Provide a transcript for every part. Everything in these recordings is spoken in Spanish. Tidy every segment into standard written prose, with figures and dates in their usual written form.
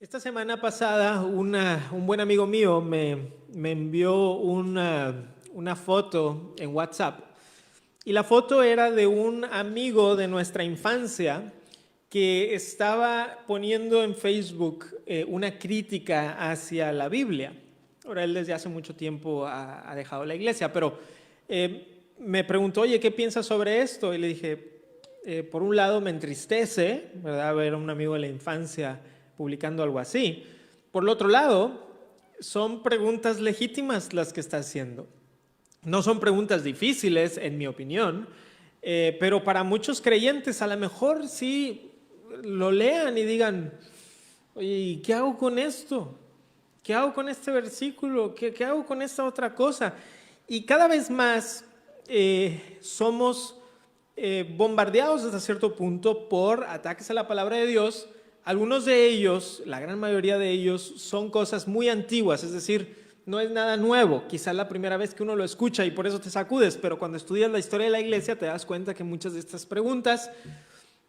Esta semana pasada un buen amigo mío me envió una foto en WhatsApp y la foto era de un amigo de nuestra infancia que estaba poniendo en Facebook una crítica hacia la Biblia. Ahora él desde hace mucho tiempo ha dejado la iglesia, pero me preguntó, oye, ¿qué piensas sobre esto? Y le dije, por un lado me entristece, ¿verdad? Ver a un amigo de la infancia publicando algo así. Por el otro lado, son preguntas legítimas las que está haciendo. No son preguntas difíciles, en mi opinión, pero para muchos creyentes a lo mejor sí lo lean y digan, oye, ¿y qué hago con esto? ¿Qué hago con este versículo? ¿Qué hago con esta otra cosa? Y cada vez más somos bombardeados hasta cierto punto por ataques a la palabra de Dios. Algunos de ellos, la gran mayoría de ellos, son cosas muy antiguas, es decir, no es nada nuevo. Quizás la primera vez que uno lo escucha y por eso te sacudes, pero cuando estudias la historia de la iglesia te das cuenta que muchas de estas preguntas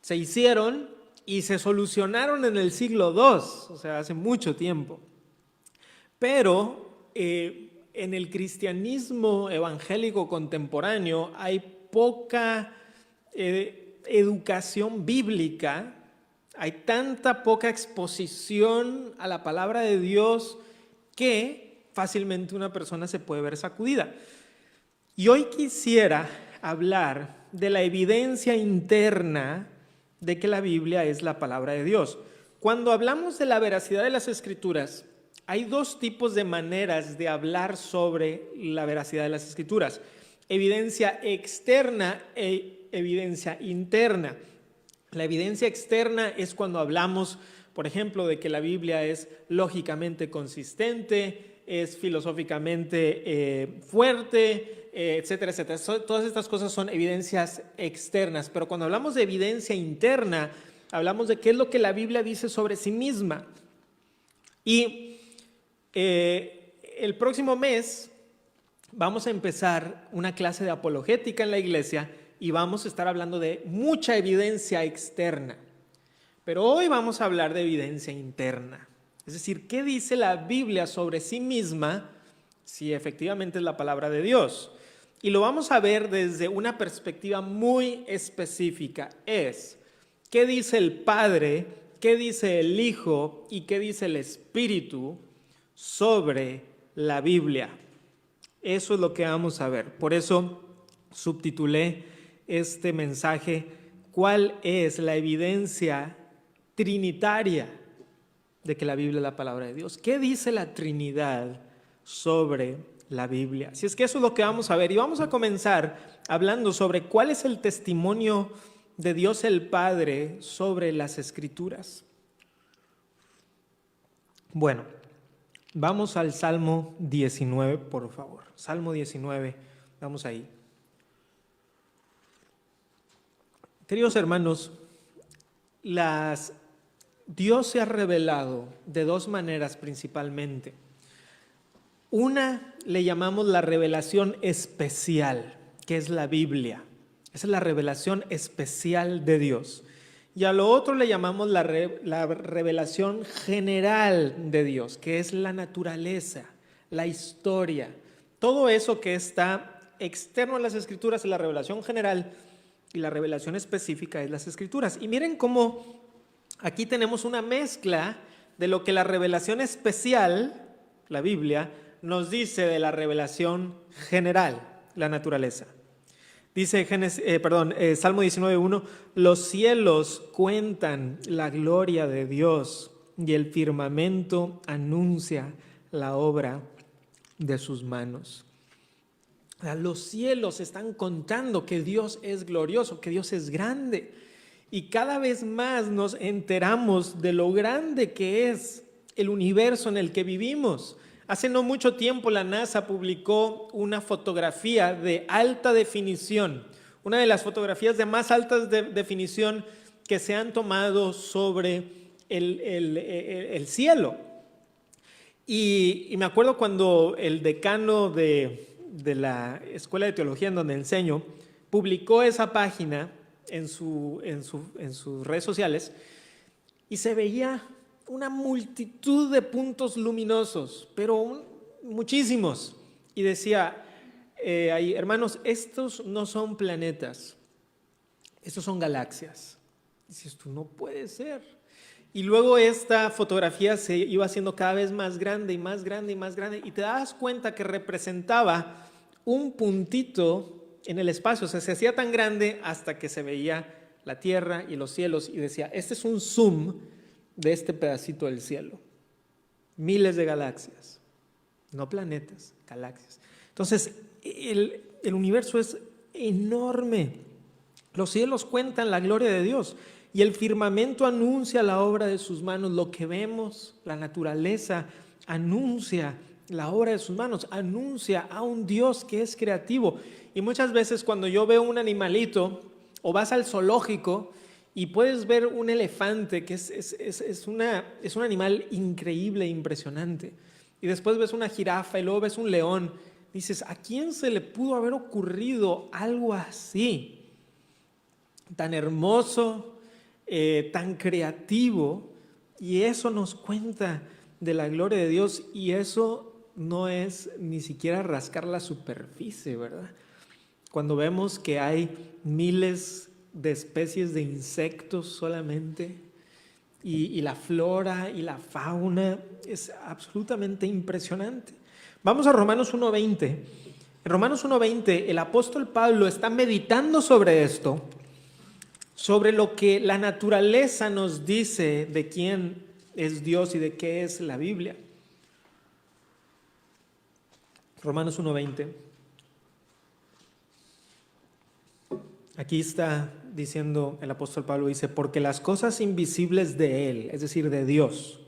se hicieron y se solucionaron en el siglo II, o sea, hace mucho tiempo. Pero en el cristianismo evangélico contemporáneo hay poca educación bíblica. Hay tanta poca exposición a la palabra de Dios que fácilmente una persona se puede ver sacudida. Y hoy quisiera hablar de la evidencia interna de que la Biblia es la palabra de Dios. Cuando hablamos de la veracidad de las Escrituras, hay dos tipos de maneras de hablar sobre la veracidad de las Escrituras: evidencia externa e evidencia interna. La evidencia externa es cuando hablamos, por ejemplo, de que la Biblia es lógicamente consistente, es filosóficamente fuerte, etcétera, etcétera. Todas estas cosas son evidencias externas, pero cuando hablamos de evidencia interna, hablamos de qué es lo que la Biblia dice sobre sí misma. Y el próximo mes vamos a empezar una clase de apologética en la iglesia y vamos a estar hablando de mucha evidencia externa. Pero hoy vamos a hablar de evidencia interna. Es decir, ¿qué dice la Biblia sobre sí misma si efectivamente es la palabra de Dios? Y lo vamos a ver desde una perspectiva muy específica. Es, ¿qué dice el Padre, qué dice el Hijo y qué dice el Espíritu sobre la Biblia? Eso es lo que vamos a ver. Por eso subtitulé este mensaje, ¿cuál es la evidencia trinitaria de que la Biblia es la palabra de Dios? ¿Qué dice la Trinidad sobre la Biblia? Así es que eso es lo que vamos a ver, y vamos a comenzar hablando sobre cuál es el testimonio de Dios el Padre sobre las Escrituras. Bueno, vamos al Salmo 19, por favor. Salmo 19, vamos ahí. Queridos hermanos, Dios se ha revelado de dos maneras principalmente. Una le llamamos la revelación especial, que es la Biblia. Esa es la revelación especial de Dios. Y a lo otro le llamamos la revelación general de Dios, que es la naturaleza, la historia. Todo eso que está externo a las Escrituras es la revelación general, y la revelación específica es las Escrituras. Y miren cómo aquí tenemos una mezcla de lo que la revelación especial, la Biblia, nos dice de la revelación general, la naturaleza. Dice Salmo 19:1, los cielos cuentan la gloria de Dios y el firmamento anuncia la obra de sus manos. Los cielos están contando que Dios es glorioso, que Dios es grande. Y cada vez más nos enteramos de lo grande que es el universo en el que vivimos. Hace no mucho tiempo la NASA publicó una fotografía de alta definición, una de las fotografías de más alta definición que se han tomado sobre el cielo. Y me acuerdo cuando el decano de la Escuela de Teología en donde enseño publicó esa página en sus redes sociales, y se veía una multitud de puntos luminosos, pero muchísimos. Y decía ahí, hermanos, estos no son planetas, estos son galaxias. Dices tú, no puede ser. Y luego esta fotografía se iba haciendo cada vez más grande y más grande y más grande, y te das cuenta que representaba un puntito en el espacio. O sea, se hacía tan grande hasta que se veía la tierra y los cielos, y decía, este es un zoom de este pedacito del cielo. Miles de galaxias, no planetas, galaxias. Entonces, el universo es enorme. Los cielos cuentan la gloria de Dios y el firmamento anuncia la obra de sus manos. Lo que vemos, la naturaleza, anuncia la obra de sus manos, anuncia a un Dios que es creativo. Y muchas veces cuando yo veo un animalito o vas al zoológico y puedes ver un elefante que es un animal increíble, impresionante, y después ves una jirafa y luego ves un león, dices, ¿a quién se le pudo haber ocurrido algo así? Tan hermoso, tan creativo, y eso nos cuenta de la gloria de Dios, y eso no es ni siquiera rascar la superficie, ¿verdad? Cuando vemos que hay miles de especies de insectos solamente, y la flora y la fauna es absolutamente impresionante. Vamos a Romanos 1:20. En Romanos 1:20 el apóstol Pablo está meditando sobre esto, sobre lo que la naturaleza nos dice de quién es Dios y de qué es la Biblia. Romanos 1:20. Aquí está diciendo el apóstol Pablo, dice, porque las cosas invisibles de Él, es decir, de Dios,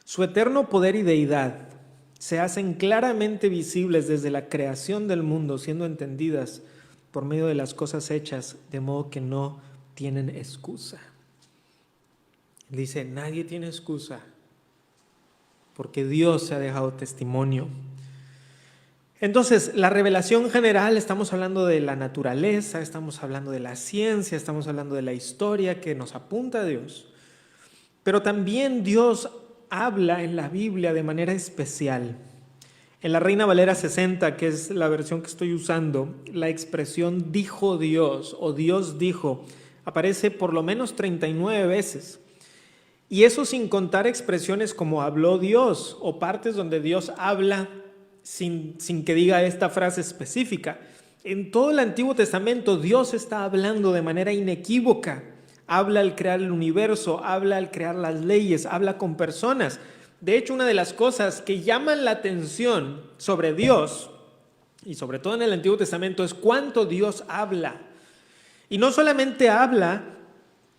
su eterno poder y deidad, se hacen claramente visibles desde la creación del mundo, siendo entendidas por medio de las cosas hechas, de modo que no tienen excusa. Dice, nadie tiene excusa, porque Dios se ha dejado testimonio. Entonces, la revelación general, estamos hablando de la naturaleza, estamos hablando de la ciencia, estamos hablando de la historia que nos apunta a Dios. Pero también Dios habla en la Biblia de manera especial. En la Reina Valera 60, que es la versión que estoy usando, la expresión dijo Dios o Dios dijo aparece por lo menos 39 veces. Y eso sin contar expresiones como habló Dios o partes donde Dios habla sin que diga esta frase específica. En todo el Antiguo Testamento Dios está hablando de manera inequívoca. Habla al crear el universo, habla al crear las leyes, habla con personas. De hecho, una de las cosas que llaman la atención sobre Dios, y sobre todo en el Antiguo Testamento, es cuánto Dios habla. Y no solamente habla,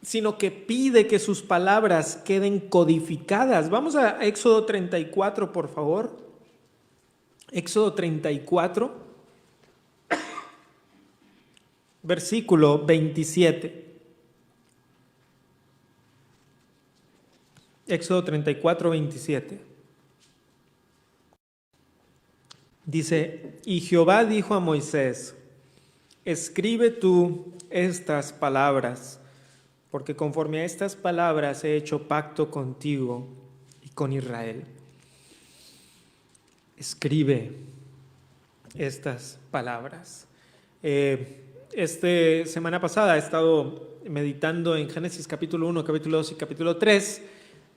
sino que pide que sus palabras queden codificadas. Vamos a Éxodo 34, por favor. Éxodo 34, versículo 27. Éxodo 34, 27. Dice, y Jehová dijo a Moisés, escribe tú estas palabras, porque conforme a estas palabras he hecho pacto contigo y con Israel. Escribe estas palabras. Semana pasada he estado meditando en Génesis capítulo 1, capítulo 2 y capítulo 3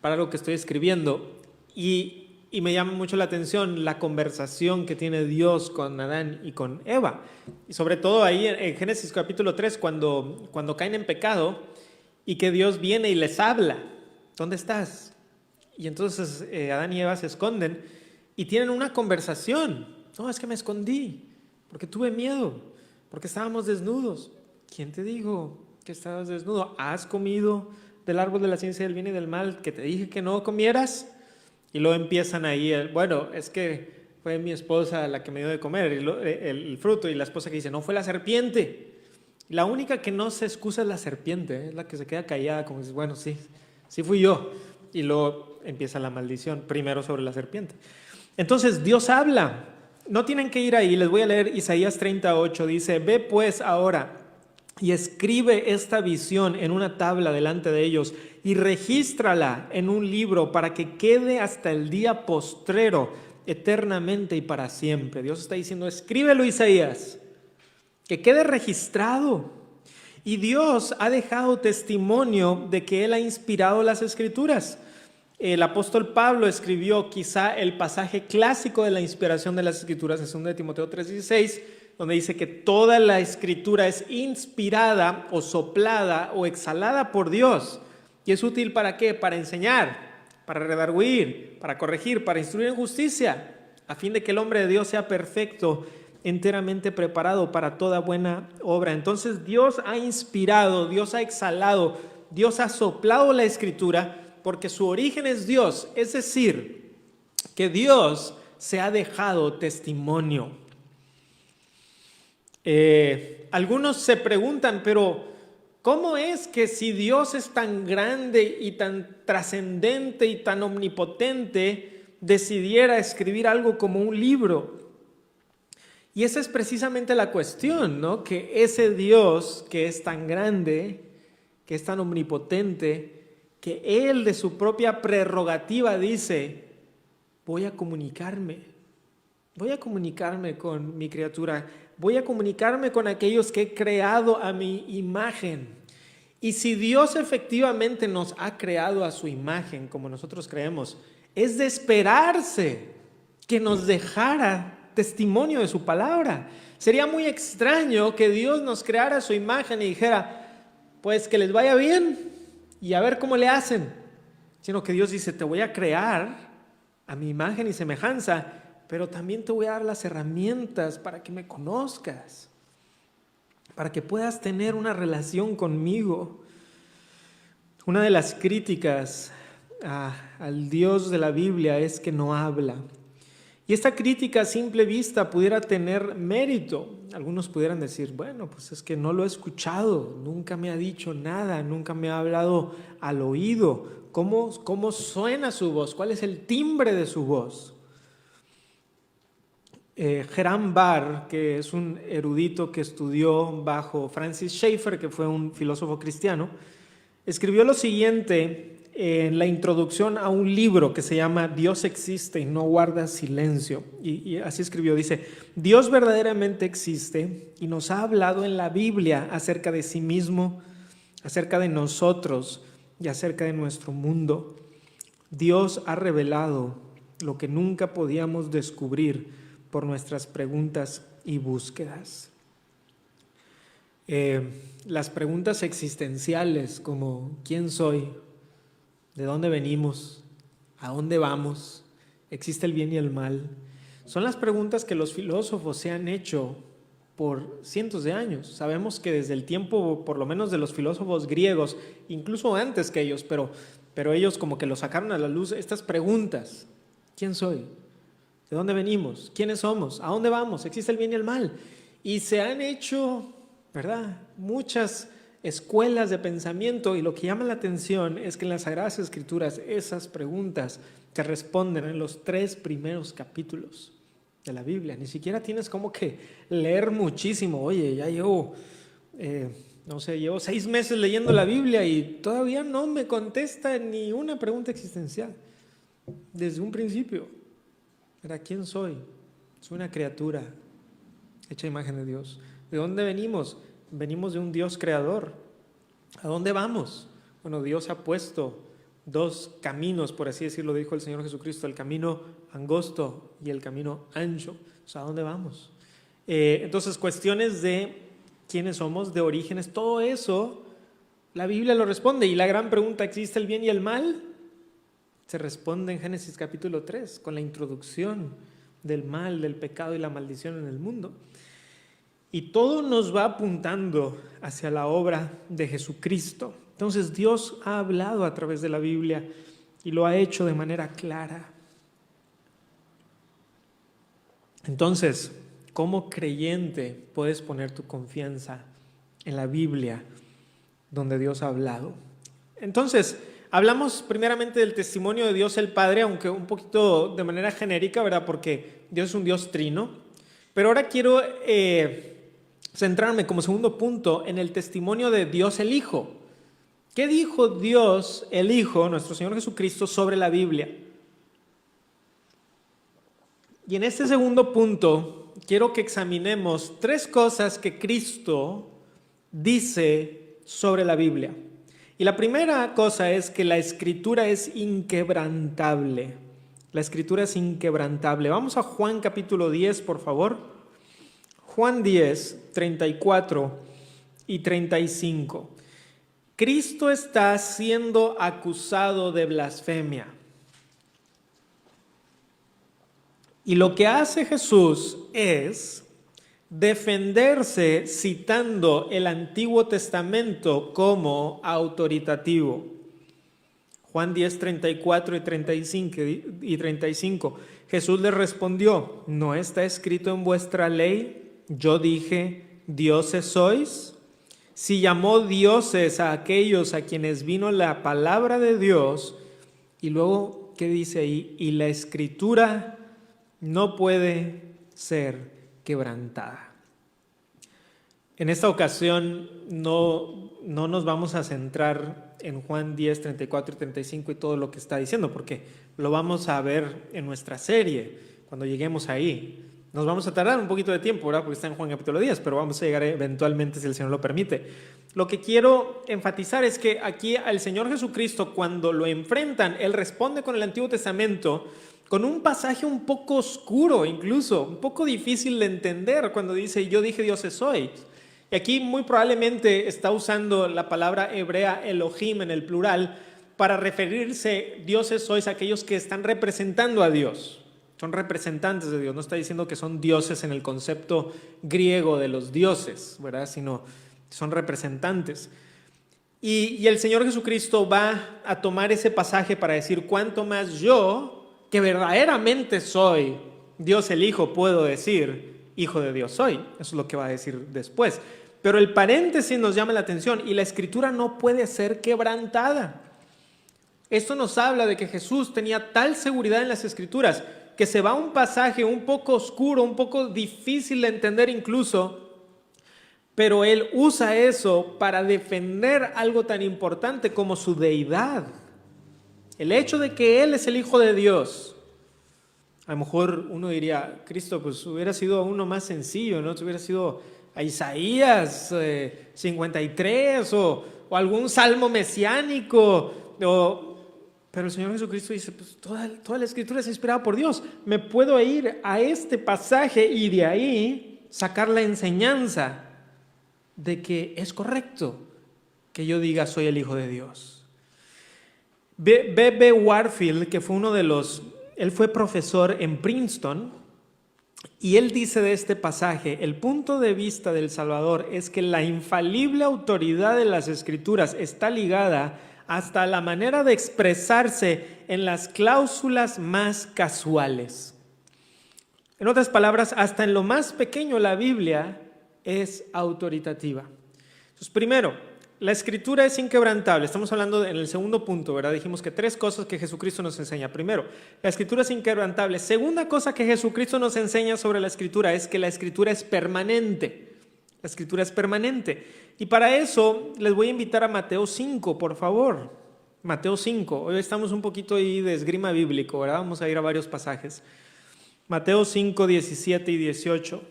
para lo que estoy escribiendo, y me llama mucho la atención la conversación que tiene Dios con Adán y con Eva, y sobre todo ahí en Génesis capítulo 3 cuando caen en pecado y que Dios viene y les habla, ¿dónde estás? Y entonces Adán y Eva se esconden y tienen una conversación. No, es que me escondí porque tuve miedo, porque estábamos desnudos. ¿Quién te dijo que estabas desnudo? ¿Has comido del árbol de la ciencia del bien y del mal que te dije que no comieras? Y luego empiezan ahí, bueno, es que fue mi esposa la que me dio de comer el fruto, y la esposa que dice, no, fue la serpiente. La única que no se excusa es la serpiente, es la que se queda callada, como dice, bueno, sí fui yo. Y luego empieza la maldición, primero sobre la serpiente. Entonces Dios habla, no tienen que ir ahí, les voy a leer Isaías 38, dice, ve pues ahora, y escribe esta visión en una tabla delante de ellos y regístrala en un libro para que quede hasta el día postrero, eternamente y para siempre. Dios está diciendo, escríbelo, Isaías, que quede registrado. Y Dios ha dejado testimonio de que Él ha inspirado las Escrituras. El apóstol Pablo escribió quizá el pasaje clásico de la inspiración de las Escrituras en 2 de Timoteo 3:16, donde dice que toda la Escritura es inspirada o soplada o exhalada por Dios. ¿Y es útil para qué? Para enseñar, para redarguir, para corregir, para instruir en justicia, a fin de que el hombre de Dios sea perfecto, enteramente preparado para toda buena obra. Entonces Dios ha inspirado, Dios ha exhalado, Dios ha soplado la Escritura, porque su origen es Dios, es decir, que Dios se ha dejado testimonio. Algunos se preguntan, pero ¿cómo es que si Dios es tan grande y tan trascendente y tan omnipotente, decidiera escribir algo como un libro? Y esa es precisamente la cuestión, ¿no? Que ese Dios que es tan grande, que es tan omnipotente, que Él de su propia prerrogativa dice, voy a comunicarme con mi criatura, voy a comunicarme con aquellos que he creado a mi imagen. Y si Dios efectivamente nos ha creado a su imagen, como nosotros creemos, es de esperarse que nos dejara testimonio de su palabra. Sería muy extraño que Dios nos creara a su imagen y dijera, pues que les vaya bien y a ver cómo le hacen. Sino que Dios dice, te voy a crear a mi imagen y semejanza, pero también te voy a dar las herramientas para que me conozcas, para que puedas tener una relación conmigo. Una de las críticas al Dios de la Biblia es que no habla. Y esta crítica a simple vista pudiera tener mérito. Algunos pudieran decir, bueno, pues es que no lo he escuchado, nunca me ha dicho nada, nunca me ha hablado al oído. ¿Cómo suena su voz? ¿Cuál es el timbre de su voz? Hiram Barr, que es un erudito que estudió bajo Francis Schaeffer, que fue un filósofo cristiano, escribió lo siguiente en la introducción a un libro que se llama Dios existe y no guarda silencio. Y así escribió, dice, Dios verdaderamente existe y nos ha hablado en la Biblia acerca de sí mismo, acerca de nosotros y acerca de nuestro mundo. Dios ha revelado lo que nunca podíamos descubrir por nuestras preguntas y búsquedas. Las preguntas existenciales como ¿quién soy? ¿De dónde venimos? ¿A dónde vamos? ¿Existe el bien y el mal? Son las preguntas que los filósofos se han hecho por cientos de años. Sabemos que desde el tiempo, por lo menos de los filósofos griegos, incluso antes que ellos, pero ellos como que lo sacaron a la luz, estas preguntas. ¿Quién soy? ¿De dónde venimos? ¿Quiénes somos? ¿A dónde vamos? ¿Existe el bien y el mal? Y se han hecho, ¿verdad?, muchas escuelas de pensamiento, y lo que llama la atención es que en las Sagradas Escrituras esas preguntas te responden en los 3 primeros capítulos de la Biblia. Ni siquiera tienes como que leer muchísimo. Oye, ya llevo, llevo 6 meses leyendo la Biblia y todavía no me contesta ni una pregunta existencial. Desde un principio, ¿verdad? ¿Quién soy? Soy una criatura hecha a imagen de Dios. ¿De dónde venimos? Venimos de un Dios creador. ¿A dónde vamos? Bueno, Dios ha puesto 2 caminos, por así decirlo, dijo el Señor Jesucristo, el camino angosto y el camino ancho. O sea, ¿a dónde vamos? Entonces, cuestiones de quiénes somos, de orígenes, todo eso, la Biblia lo responde. Y la gran pregunta, ¿existe el bien y el mal? Se responde en Génesis capítulo 3, con la introducción del mal, del pecado y la maldición en el mundo. Y todo nos va apuntando hacia la obra de Jesucristo. Entonces Dios ha hablado a través de la Biblia y lo ha hecho de manera clara. Entonces, como creyente puedes poner tu confianza en la Biblia donde Dios ha hablado. Entonces, hablamos primeramente del testimonio de Dios el Padre, aunque un poquito de manera genérica, ¿verdad? Porque Dios es un Dios trino. Pero ahora quiero centrarme como segundo punto en el testimonio de Dios el Hijo. ¿Qué dijo Dios el Hijo, nuestro Señor Jesucristo, sobre la Biblia? Y en este segundo punto quiero que examinemos tres cosas que Cristo dice sobre la Biblia. Y la primera cosa es que la Escritura es inquebrantable. La Escritura es inquebrantable. Vamos a Juan capítulo 10, por favor. Juan 10, 34 y 35. Cristo está siendo acusado de blasfemia. Y lo que hace Jesús es defenderse citando el Antiguo Testamento como autoritativo. Juan 10, 34 y 35. Jesús les respondió: ¿no está escrito en vuestra ley? Yo dije, dioses sois. Si llamó dioses a aquellos a quienes vino la palabra de Dios, y luego, ¿qué dice ahí? Y la Escritura no puede ser quebrantada. En esta ocasión no nos vamos a centrar en Juan 10, 34 y 35 y todo lo que está diciendo, porque lo vamos a ver en nuestra serie cuando lleguemos ahí. Nos vamos a tardar un poquito de tiempo, ¿verdad? Porque está en Juan capítulo 10, pero vamos a llegar eventualmente si el Señor lo permite. Lo que quiero enfatizar es que aquí al Señor Jesucristo, cuando lo enfrentan, Él responde con el Antiguo Testamento, con un pasaje un poco oscuro, incluso un poco difícil de entender, cuando dice, yo dije dioses sois. Y aquí muy probablemente está usando la palabra hebrea Elohim en el plural para referirse dioses sois a aquellos que están representando a Dios. Son representantes de Dios, no está diciendo que son dioses en el concepto griego de los dioses, ¿verdad? Sino son representantes. Y el Señor Jesucristo va a tomar ese pasaje para decir, cuánto más yo, que verdaderamente soy Dios el Hijo, puedo decir, Hijo de Dios soy. Eso es lo que va a decir después. Pero el paréntesis nos llama la atención, y la Escritura no puede ser quebrantada. Esto nos habla de que Jesús tenía tal seguridad en las Escrituras que se va a un pasaje un poco oscuro, un poco difícil de entender incluso, pero Él usa eso para defender algo tan importante como su deidad. El hecho de que Él es el Hijo de Dios. A lo mejor uno diría, Cristo, pues hubiera sido uno más sencillo, ¿no? Hubiera sido a Isaías 53 o algún salmo mesiánico, pero el Señor Jesucristo dice, pues toda la Escritura es inspirada por Dios. Me puedo ir a este pasaje y de ahí sacar la enseñanza de que es correcto que yo diga soy el Hijo de Dios. B.B. Warfield, que fue él fue profesor en Princeton, y él dice de este pasaje, el punto de vista del Salvador es que la infalible autoridad de las Escrituras está ligada hasta la manera de expresarse en las cláusulas más casuales. En otras palabras, hasta en lo más pequeño la Biblia es autoritativa. Entonces, primero, la Escritura es inquebrantable. Estamos hablando en el segundo punto, ¿verdad? Dijimos que tres cosas que Jesucristo nos enseña. Primero, la Escritura es inquebrantable. Segunda cosa que Jesucristo nos enseña sobre la Escritura es que la Escritura es permanente. La Escritura es permanente. Y para eso les voy a invitar a Mateo 5, por favor. Mateo 5. Hoy estamos un poquito ahí de esgrima bíblico, ¿verdad? Vamos a ir a varios pasajes. Mateo 5, 17 y 18.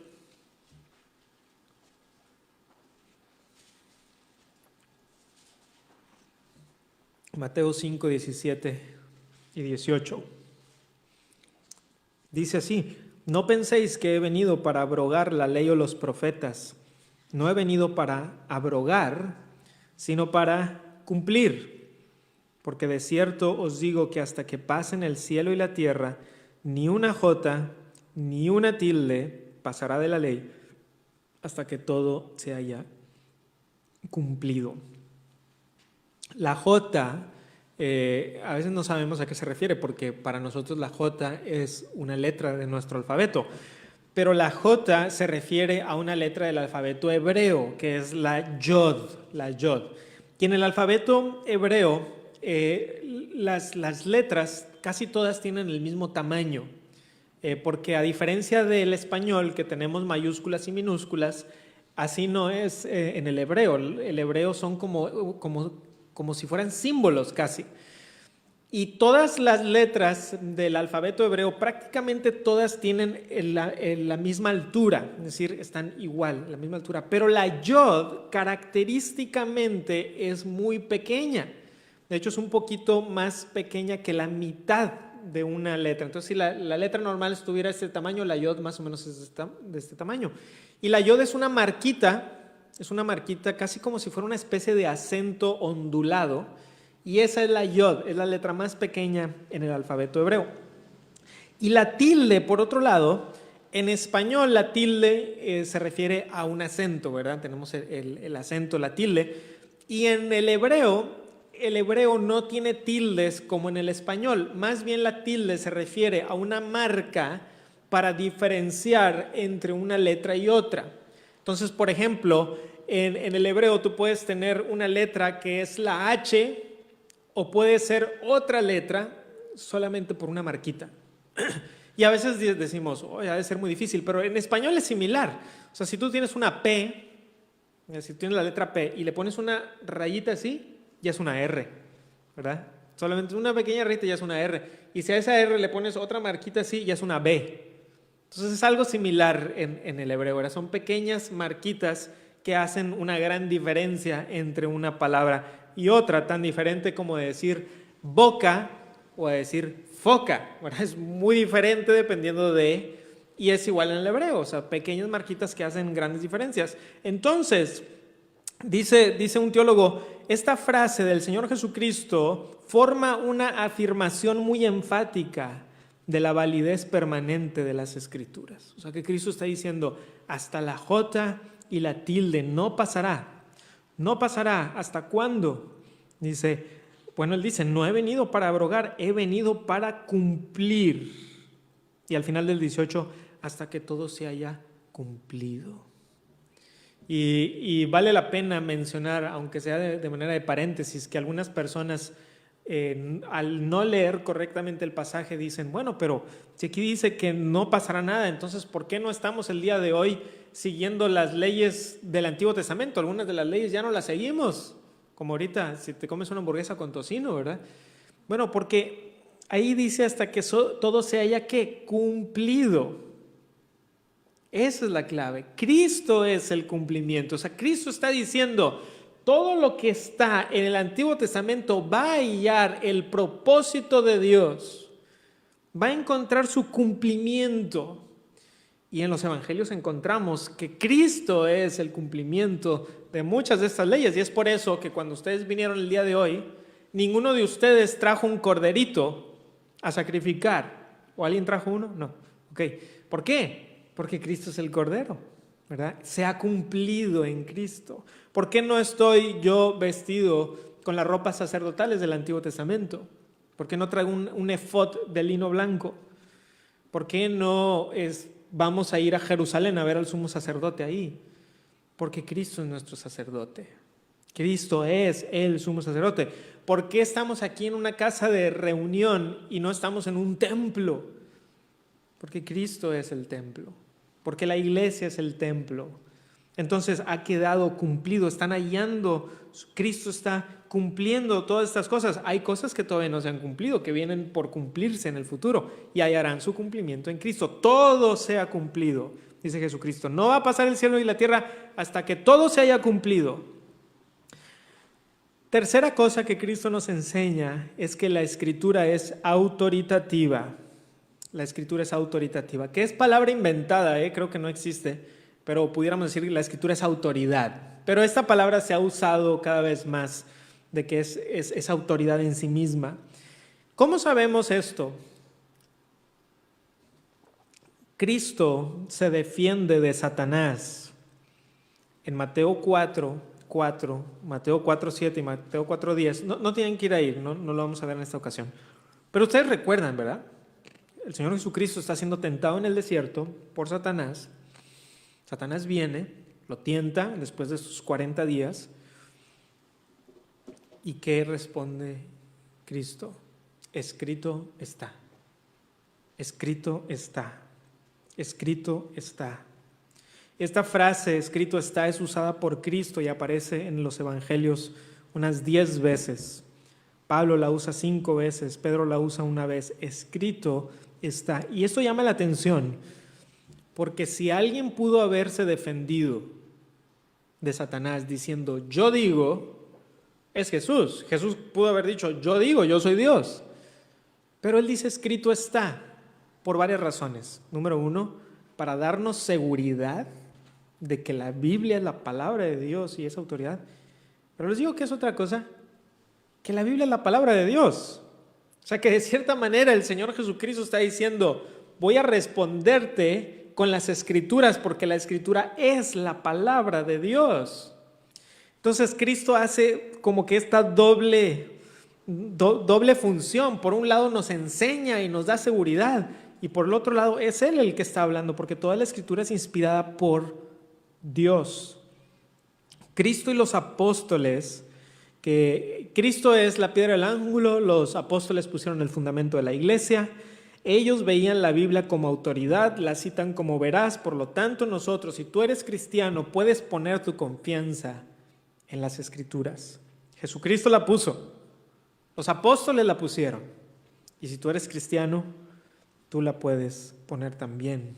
Mateo 5, 17 y 18. Dice así, no penséis que he venido para abrogar la ley o los profetas. No he venido para abrogar, sino para cumplir. Porque de cierto os digo que hasta que pasen el cielo y la tierra, ni una jota, ni una tilde pasará de la ley, hasta que todo se haya cumplido. La jota, a veces no sabemos a qué se refiere, porque para nosotros la jota es una letra de nuestro alfabeto. Pero la J se refiere a una letra del alfabeto hebreo, que es la Yod, la Yod. Y en el alfabeto hebreo, las letras casi todas tienen el mismo tamaño, porque a diferencia del español, que tenemos mayúsculas y minúsculas, Así no es en el hebreo. El hebreo son como si fueran símbolos casi. Y todas las letras del alfabeto hebreo, prácticamente todas tienen la misma altura, es decir, están igual, la misma altura. Pero la yod característicamente es muy pequeña. De hecho, es un poquito más pequeña que la mitad de una letra. Entonces, si la letra normal estuviera de este tamaño, la yod más o menos es de este tamaño. Y la yod es una marquita casi como si fuera una especie de acento ondulado. Y esa es la yod, es la letra más pequeña en el alfabeto hebreo. Y la tilde, por otro lado, en español la tilde se refiere a un acento, ¿verdad? Tenemos el acento, la tilde. Y en el hebreo no tiene tildes como en el español. Más bien la tilde se refiere a una marca para diferenciar entre una letra y otra. Entonces, por ejemplo, en el hebreo tú puedes tener una letra que es la H, o puede ser otra letra solamente por una marquita. Y a veces decimos, ha de ser muy difícil, pero en español es similar. O sea, si tú tienes una P, si tienes la letra P y le pones una rayita así, ya es una R, ¿verdad? Solamente una pequeña rayita ya es una R. Y si a esa R le pones otra marquita así, ya es una B. Entonces es algo similar en el hebreo, ¿verdad? Son pequeñas marquitas que hacen una gran diferencia entre una palabra y otra, tan diferente como decir boca o decir foca, ¿verdad? Es muy diferente dependiendo de, y es igual en el hebreo, o sea, pequeñas marquitas que hacen grandes diferencias. Entonces, dice un teólogo, esta frase del Señor Jesucristo forma una afirmación muy enfática de la validez permanente de las Escrituras. O sea, que Cristo está diciendo, hasta la J y la tilde no pasará. No pasará. ¿Hasta cuándo? Dice, él dice, no he venido para abrogar, he venido para cumplir. Y al final del 18, hasta que todo se haya cumplido. Y vale la pena mencionar, aunque sea de manera de paréntesis, que algunas personas al no leer correctamente el pasaje dicen, bueno, pero si aquí dice que no pasará nada, entonces ¿por qué no estamos el día de hoy siguiendo las leyes del Antiguo Testamento? Algunas de las leyes ya no las seguimos, como ahorita si te comes una hamburguesa con tocino, ¿verdad? Bueno, porque ahí dice hasta que todo se haya ¿qué? Cumplido. Esa es la clave. Cristo es el cumplimiento. O sea, Cristo está diciendo, todo lo que está en el Antiguo Testamento va a hallar el propósito de Dios, va a encontrar su cumplimiento. Y en los evangelios encontramos que Cristo es el cumplimiento de muchas de estas leyes. Y es por eso que cuando ustedes vinieron el día de hoy, ninguno de ustedes trajo un corderito a sacrificar. ¿O alguien trajo uno? No. Ok. ¿Por qué? Porque Cristo es el cordero, ¿verdad? Se ha cumplido en Cristo. ¿Por qué no estoy yo vestido con las ropas sacerdotales del Antiguo Testamento? ¿Por qué no traigo un efod de lino blanco? ¿Por qué no vamos a ir a Jerusalén a ver al sumo sacerdote ahí? Porque Cristo es nuestro sacerdote. Cristo es el sumo sacerdote. ¿Por qué estamos aquí en una casa de reunión y no estamos en un templo? Porque Cristo es el templo. Porque la iglesia es el templo. Entonces ha quedado cumplido, están hallando, Cristo está cumpliendo todas estas cosas. Hay cosas que todavía no se han cumplido, que vienen por cumplirse en el futuro y hallarán su cumplimiento en Cristo. Todo se ha cumplido, dice Jesucristo. No va a pasar el cielo y la tierra hasta que todo se haya cumplido. Tercera cosa que Cristo nos enseña es que la Escritura es autoritativa. La Escritura es autoritativa, que es palabra inventada, creo que no existe, pero pudiéramos decir que la Escritura es autoridad. Pero esta palabra se ha usado cada vez más, de que es autoridad en sí misma. ¿Cómo sabemos esto? Cristo se defiende de Satanás. En Mateo 4:4, Mateo 4:7 y Mateo 4:10, no tienen que ir ahí, no lo vamos a ver en esta ocasión. Pero ustedes recuerdan, ¿verdad? El Señor Jesucristo está siendo tentado en el desierto por Satanás. Satanás viene, lo tienta después de sus 40 días. ¿Y qué responde Cristo? Escrito está. Escrito está. Escrito está. Esta frase, escrito está, es usada por Cristo y aparece en los evangelios unas 10 veces. Pablo la usa 5 veces, Pedro la usa una vez. Escrito está. Y esto llama la atención, porque si alguien pudo haberse defendido de Satanás diciendo, yo digo, es Jesús. Jesús pudo haber dicho, yo digo, yo soy Dios. Pero él dice, escrito está, por varias razones. Número 1, para darnos seguridad de que la Biblia es la palabra de Dios y es autoridad. Pero les digo que es otra cosa, que la Biblia es la palabra de Dios. O sea que de cierta manera el Señor Jesucristo está diciendo, voy a responderte con las Escrituras, porque la Escritura es la palabra de Dios. Entonces Cristo hace como que esta doble función. Por un lado nos enseña y nos da seguridad, y por el otro lado es Él el que está hablando, porque toda la Escritura es inspirada por Dios. Cristo y los apóstoles, que Cristo es la piedra del ángulo, los apóstoles pusieron el fundamento de la iglesia, ellos veían la Biblia como autoridad, la citan como veraz. Por lo tanto, nosotros, si tú eres cristiano, puedes poner tu confianza en las Escrituras. Jesucristo la puso, los apóstoles la pusieron, y si tú eres cristiano, tú la puedes poner también.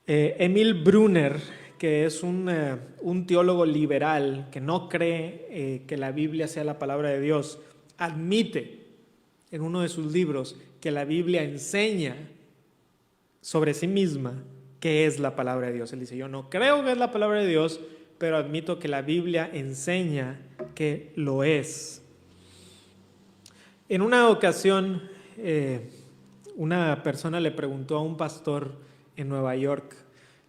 Emil Brunner, que es un teólogo liberal que no cree que la Biblia sea la palabra de Dios, admite en uno de sus libros que la Biblia enseña sobre sí misma que es la palabra de Dios. Él dice, yo no creo que es la palabra de Dios, pero admito que la Biblia enseña que lo es. En una ocasión, una persona le preguntó a un pastor en Nueva York,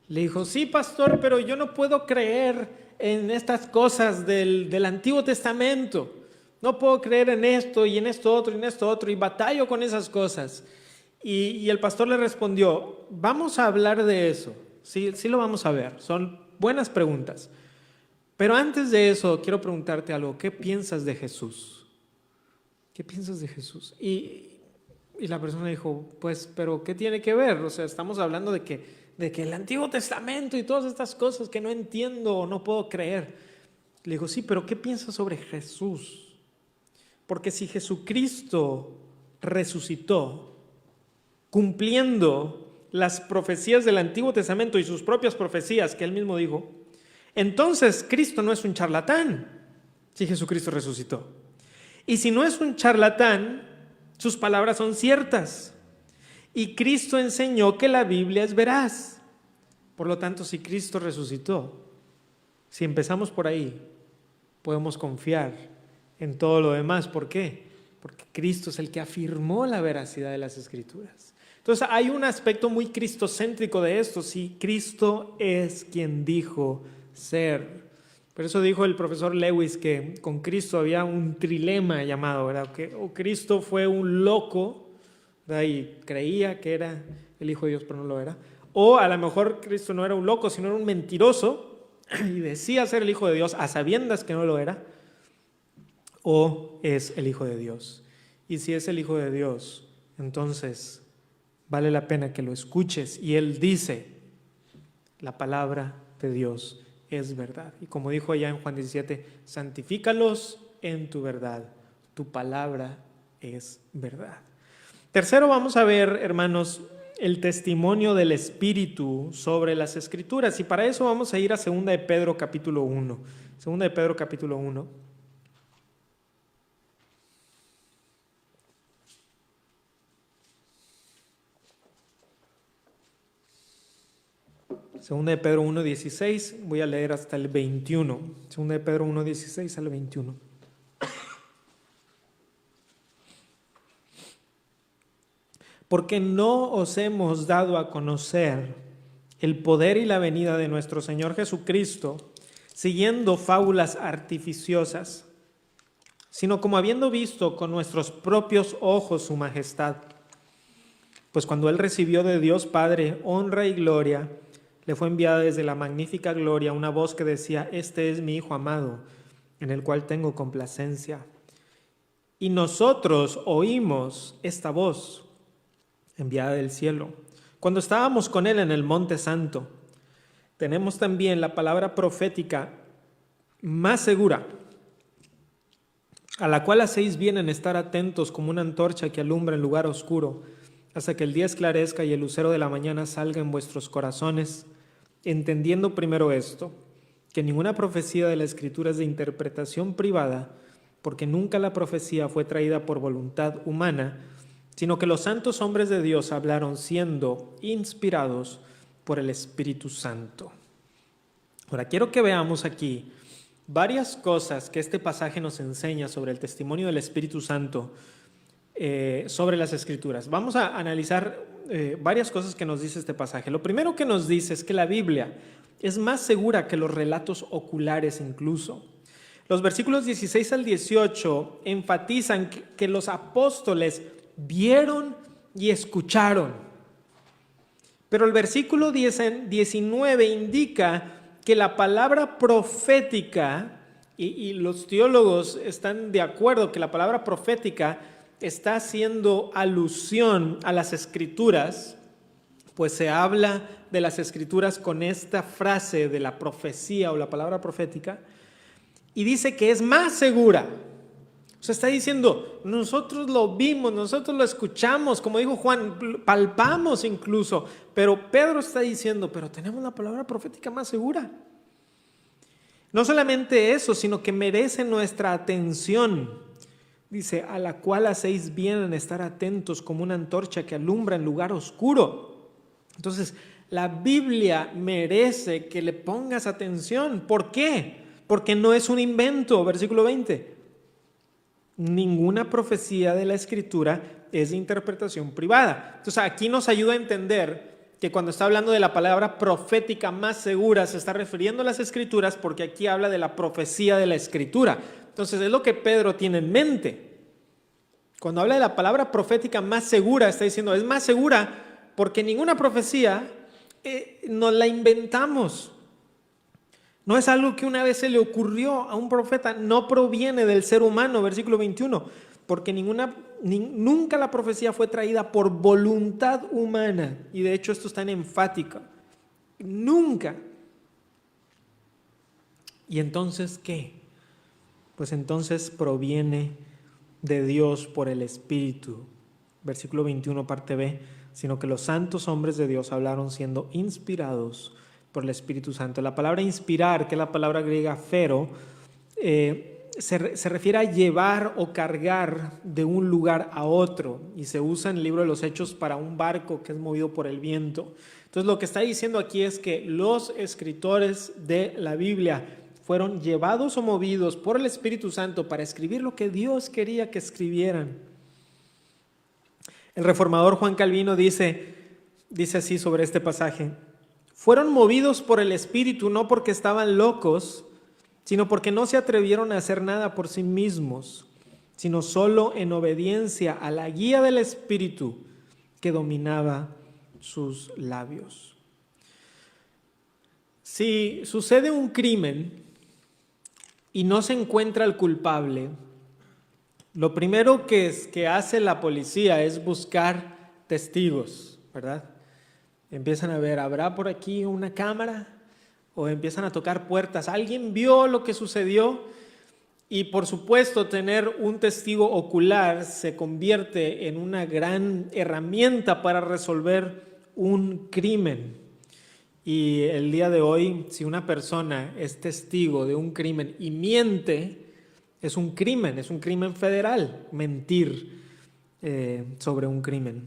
le dijo, sí, pastor, pero yo no puedo creer en estas cosas del Antiguo Testamento. No puedo creer en esto y en esto otro y en esto otro, y batallo con esas cosas. Y el pastor le respondió, vamos a hablar de eso. Sí lo vamos a ver. Son buenas preguntas. Pero antes de eso, quiero preguntarte algo. ¿Qué piensas de Jesús? ¿Qué piensas de Jesús? Y la persona dijo, pues, ¿pero qué tiene que ver? O sea, estamos hablando de que el Antiguo Testamento y todas estas cosas que no entiendo o no puedo creer. Le digo, sí, pero ¿qué piensas sobre Jesús? Porque si Jesucristo resucitó, cumpliendo las profecías del Antiguo Testamento y sus propias profecías que él mismo dijo, entonces Cristo no es un charlatán, si Jesucristo resucitó. Y si no es un charlatán, sus palabras son ciertas. Y Cristo enseñó que la Biblia es veraz. Por lo tanto, si Cristo resucitó, si empezamos por ahí, podemos confiar en todo lo demás. ¿Por qué? Porque Cristo es el que afirmó la veracidad de las Escrituras. Entonces hay un aspecto muy cristocéntrico de esto. Si Cristo es quien dijo ser. Por eso dijo el profesor Lewis que con Cristo había un trilema llamado, ¿verdad? Que o Cristo fue un loco, ¿verdad? Y creía que era el Hijo de Dios, pero no lo era. O a lo mejor Cristo no era un loco, sino era un mentiroso y decía ser el Hijo de Dios a sabiendas que no lo era. O es el Hijo de Dios. Y si es el Hijo de Dios, entonces vale la pena que lo escuches. Y Él dice, la palabra de Dios es verdad. Y como dijo allá en Juan 17, santifícalos en tu verdad. Tu palabra es verdad. Tercero, vamos a ver, hermanos, el testimonio del Espíritu sobre las Escrituras. Y para eso vamos a ir a 2 de Pedro capítulo 1. 2 de Pedro capítulo 1. Segunda de Pedro 1:16, voy a leer hasta el 21. Segunda de Pedro 1:16 al 21. Porque no os hemos dado a conocer el poder y la venida de nuestro Señor Jesucristo, siguiendo fábulas artificiosas, sino como habiendo visto con nuestros propios ojos su majestad. Pues cuando Él recibió de Dios Padre honra y gloria, le fue enviada desde la magnífica gloria una voz que decía, este es mi Hijo amado, en el cual tengo complacencia. Y nosotros oímos esta voz enviada del cielo, cuando estábamos con Él en el Monte Santo. tenemos también la palabra profética más segura, a la cual hacéis bien en estar atentos como una antorcha que alumbra en lugar oscuro, hasta que el día esclarezca y el lucero de la mañana salga en vuestros corazones, entendiendo primero esto, que ninguna profecía de la Escritura es de interpretación privada, porque nunca la profecía fue traída por voluntad humana, sino que los santos hombres de Dios hablaron siendo inspirados por el Espíritu Santo. Ahora, quiero que veamos aquí varias cosas que este pasaje nos enseña sobre el testimonio del Espíritu Santo sobre las Escrituras. Vamos a analizar varias cosas que nos dice este pasaje. Lo primero que nos dice es que la Biblia es más segura que los relatos oculares incluso. Los versículos 16 al 18 enfatizan que los apóstoles vieron y escucharon. Pero el versículo 19 indica que la palabra profética, y los teólogos están de acuerdo que la palabra profética está haciendo alusión a las Escrituras, pues se habla de las Escrituras con esta frase de la profecía o la palabra profética, y dice que es más segura. O sea, está diciendo, nosotros lo vimos, nosotros lo escuchamos, como dijo Juan, palpamos incluso, pero Pedro está diciendo, pero tenemos la palabra profética más segura. No solamente eso, sino que merece nuestra atención. Dice, a la cual hacéis bien en estar atentos como una antorcha que alumbra en lugar oscuro. Entonces, la Biblia merece que le pongas atención. ¿Por qué? Porque no es un invento, versículo 20. Ninguna profecía de la Escritura es de interpretación privada. Entonces aquí nos ayuda a entender que cuando está hablando de la palabra profética más segura se está refiriendo a las Escrituras, porque aquí habla de la profecía de la Escritura. Entonces es lo que Pedro tiene en mente. Cuando habla de la palabra profética más segura, está diciendo es más segura porque ninguna profecía nos la inventamos. No es algo que una vez se le ocurrió a un profeta, no proviene del ser humano, versículo 21, porque nunca la profecía fue traída por voluntad humana, y de hecho esto está en enfática, nunca. ¿Y entonces qué? Pues entonces proviene de Dios por el Espíritu, versículo 21, parte B, sino que los santos hombres de Dios hablaron siendo inspirados por el Espíritu Santo. La palabra inspirar, que es la palabra griega fero, se refiere a llevar o cargar de un lugar a otro, y se usa en el libro de los Hechos para un barco que es movido por el viento. Entonces lo que está diciendo aquí es que los escritores de la Biblia fueron llevados o movidos por el Espíritu Santo para escribir lo que Dios quería que escribieran. El reformador Juan Calvino dice así sobre este pasaje: fueron movidos por el Espíritu no porque estaban locos, sino porque no se atrevieron a hacer nada por sí mismos, sino solo en obediencia a la guía del Espíritu que dominaba sus labios. Si sucede un crimen y no se encuentra el culpable, lo primero que hace la policía es buscar testigos, ¿verdad? Empiezan a ver, ¿habrá por aquí una cámara? O empiezan a tocar puertas. ¿Alguien vio lo que sucedió? Y por supuesto, tener un testigo ocular se convierte en una gran herramienta para resolver un crimen. Y el día de hoy, si una persona es testigo de un crimen y miente, es un crimen federal, mentir sobre un crimen.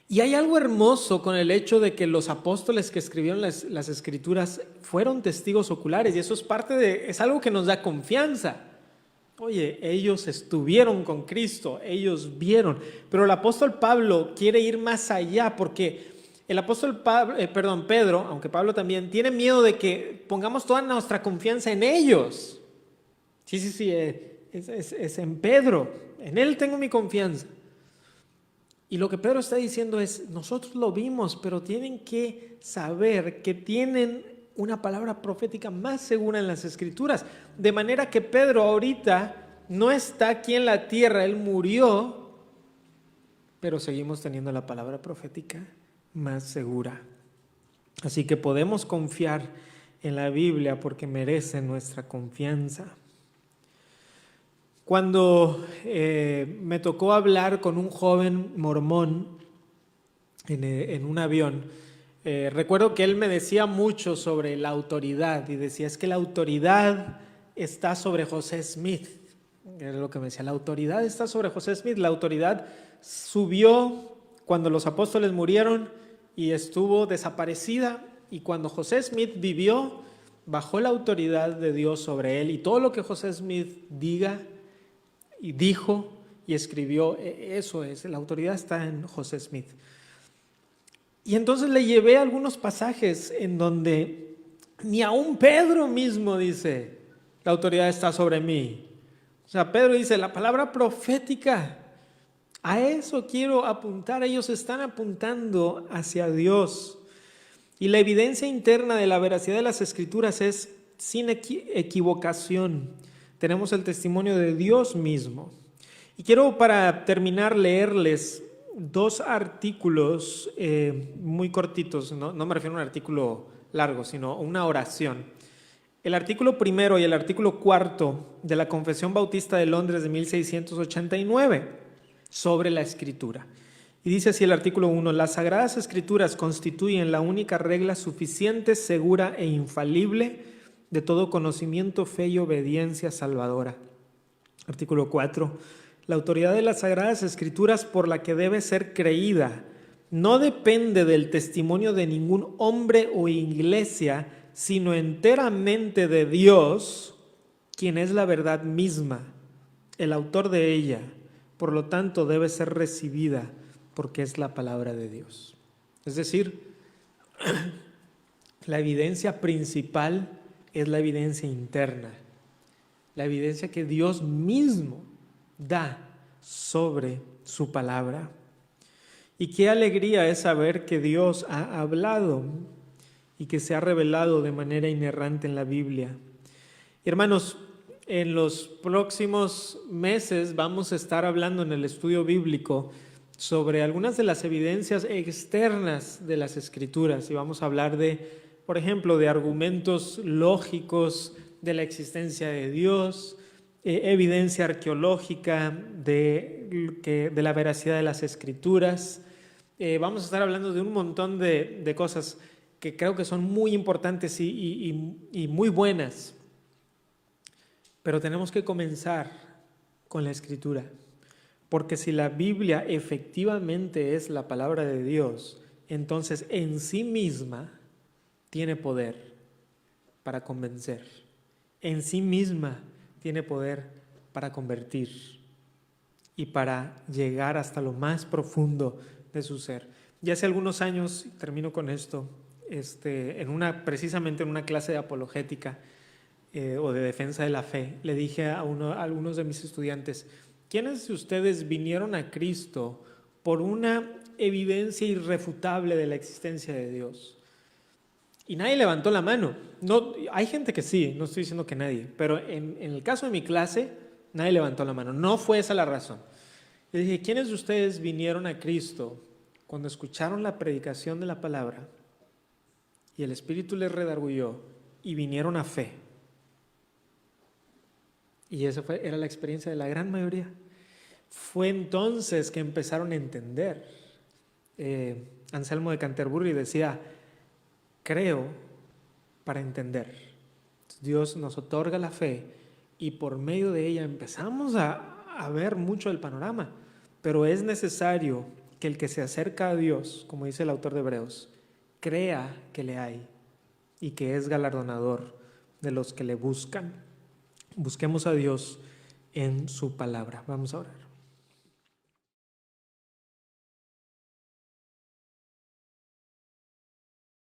Y hay algo hermoso con el hecho de que los apóstoles que escribieron las Escrituras fueron testigos oculares, y eso es algo que nos da confianza. Oye, ellos estuvieron con Cristo, ellos vieron, pero el apóstol Pablo quiere ir más allá, porque el apóstol Pedro, aunque Pablo también, tiene miedo de que pongamos toda nuestra confianza en ellos. Sí, es en Pedro, en él tengo mi confianza. Y lo que Pedro está diciendo es, nosotros lo vimos, pero tienen que saber que tienen una palabra profética más segura en las Escrituras. De manera que Pedro ahorita no está aquí en la tierra, él murió, pero seguimos teniendo la palabra profética más segura. Así que podemos confiar en la Biblia porque merece nuestra confianza. Cuando me tocó hablar con un joven mormón en un avión, recuerdo que él me decía mucho sobre la autoridad y decía, es que la autoridad está sobre José Smith. Era lo que me decía, la autoridad está sobre José Smith. La autoridad subió cuando los apóstoles murieron y estuvo desaparecida, y cuando José Smith vivió, bajó la autoridad de Dios sobre él, y todo lo que José Smith diga y dijo y escribió, eso es, la autoridad está en José Smith. Y entonces le llevé algunos pasajes en donde ni aún Pedro mismo dice, la autoridad está sobre mí. O sea, Pedro dice, la palabra profética, a eso quiero apuntar. Ellos están apuntando hacia Dios. Y la evidencia interna de la veracidad de las Escrituras es sin equivocación. Tenemos el testimonio de Dios mismo. Y quiero, para terminar, leerles dos artículos muy cortitos. No me refiero a un artículo largo, sino una oración. El artículo primero y el artículo cuarto de la Confesión Bautista de Londres de 1689 sobre la Escritura. Y dice así el artículo 1, las Sagradas Escrituras constituyen la única regla suficiente, segura e infalible de todo conocimiento, fe y obediencia salvadora. Artículo 4, la autoridad de las Sagradas Escrituras por la que debe ser creída no depende del testimonio de ningún hombre o iglesia, sino enteramente de Dios, quien es la verdad misma, el autor de ella. Por lo tanto, debe ser recibida porque es la palabra de Dios. Es decir, la evidencia principal es la evidencia interna, la evidencia que Dios mismo da sobre su palabra. Y qué alegría es saber que Dios ha hablado y que se ha revelado de manera inerrante en la Biblia. Hermanos, en los próximos meses vamos a estar hablando en el estudio bíblico sobre algunas de las evidencias externas de las Escrituras, y vamos a hablar de, por ejemplo, de argumentos lógicos de la existencia de Dios, evidencia arqueológica de la veracidad de las Escrituras. Vamos a estar hablando de un montón de cosas que creo que son muy importantes y muy buenas, pero tenemos que comenzar con la Escritura. Porque si la Biblia efectivamente es la palabra de Dios, entonces en sí misma tiene poder para convencer. En sí misma tiene poder para convertir y para llegar hasta lo más profundo de su ser. Ya hace algunos años, termino con esto, precisamente en una clase de apologética o de defensa de la fe, le dije a algunos de mis estudiantes, ¿quiénes de ustedes vinieron a Cristo por una evidencia irrefutable de la existencia de Dios? Y nadie levantó la mano. No, hay gente que sí, no estoy diciendo que nadie, pero en el caso de mi clase, nadie levantó la mano. No fue esa la razón. Le dije, ¿quiénes de ustedes vinieron a Cristo cuando escucharon la predicación de la palabra y el Espíritu les redarguyó y vinieron a fe? Y esa era la experiencia de la gran mayoría. Fue entonces que empezaron a entender. Anselmo de Canterbury decía, creo para entender. Dios nos otorga la fe y por medio de ella empezamos a ver mucho del panorama, pero es necesario que el que se acerca a Dios, como dice el autor de Hebreos, crea que le hay y que es galardonador de los que le buscan. Busquemos a Dios en su palabra. Vamos a orar.